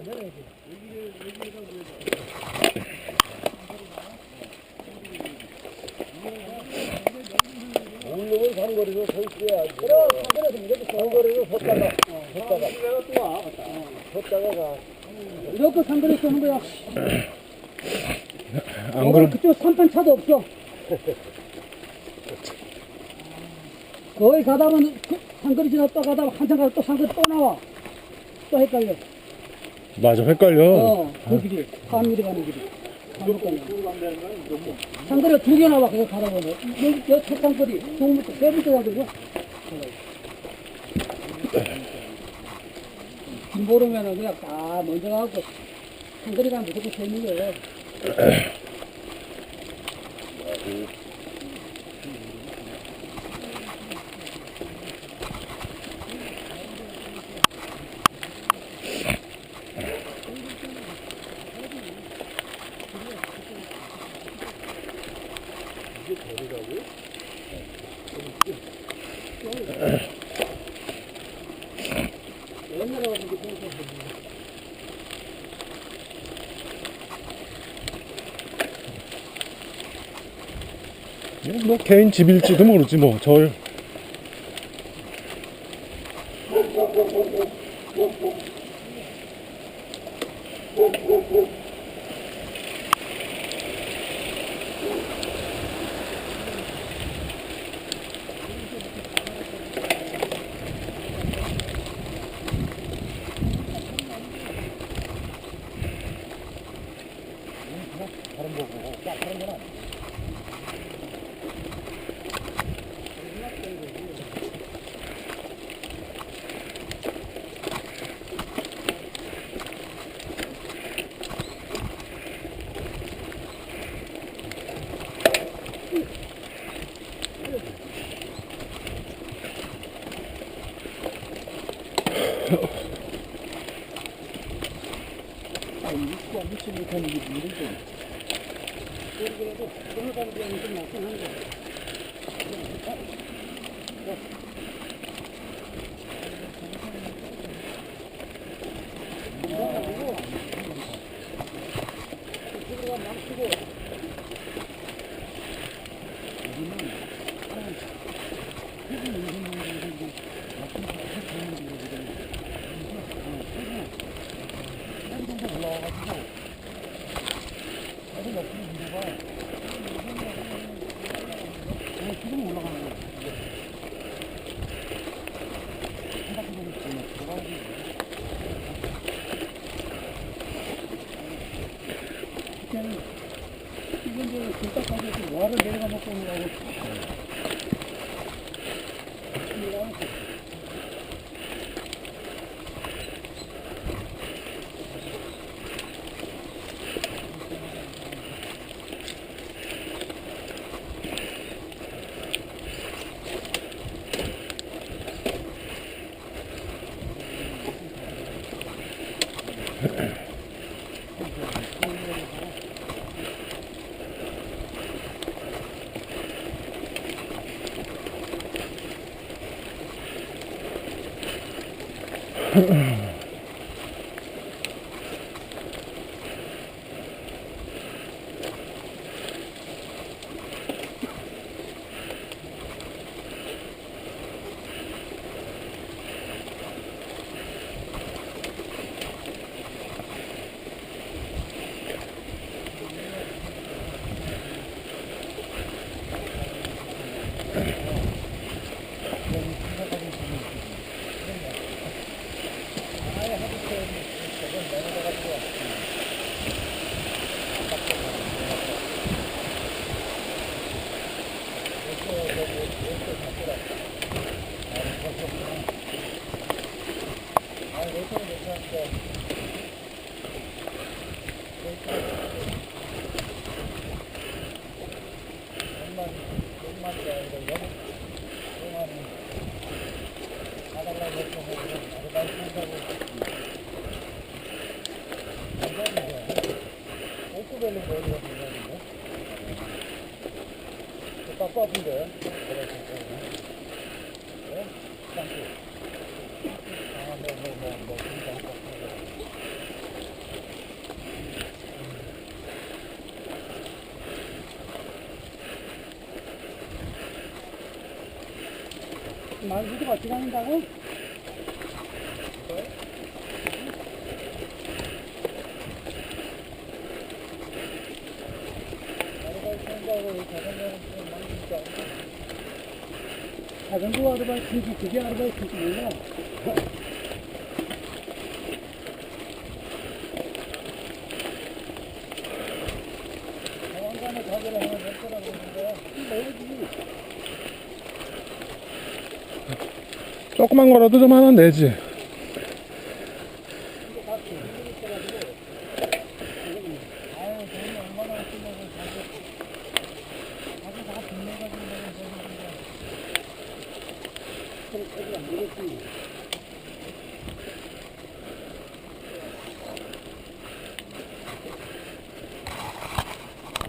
오늘은 장거리로 서 있어야지. 그럼 장거리로 섰다가 가. 이렇게 상거리 쏘는 거야. 안 그럼 그쪽 산판 차도 없어. 거기 가다 보면 상거리 지나 또 가다 한참 가다 또 상거리 또 나와. 또 헷갈려. 맞아 헷갈려. 그 길이 한길이 가는 길이. 한국 가는 길이. 상거리가 두 개 나와. 그거 가다 보면 여첫 상거리, 세 번째 상거리야. 길 모르면은 그냥 다 먼저 가고 상거리 가면 무조건 서 있는 거예요. 옛날에 와서 이렇게 생각했는데. 뭐 개인 집일지도 모르지 뭐 절. 미치 못하는 게 이런 거. 그래도 그러다는 게 좀 낫긴 한 거. 지금 올라가는 거야. 이건 이제 길가까지 와를 내려가 먹고 오는 거고. 아픈데. 말수도 같이 다닌다고? 자전거 아르바이트인지 그게 아르바이트인지 몰라. 왕관에 가게를 하나 낼 거라고 그러는데 내야지. 조그만 거라도 좀 하나 내지. 안 되겠지.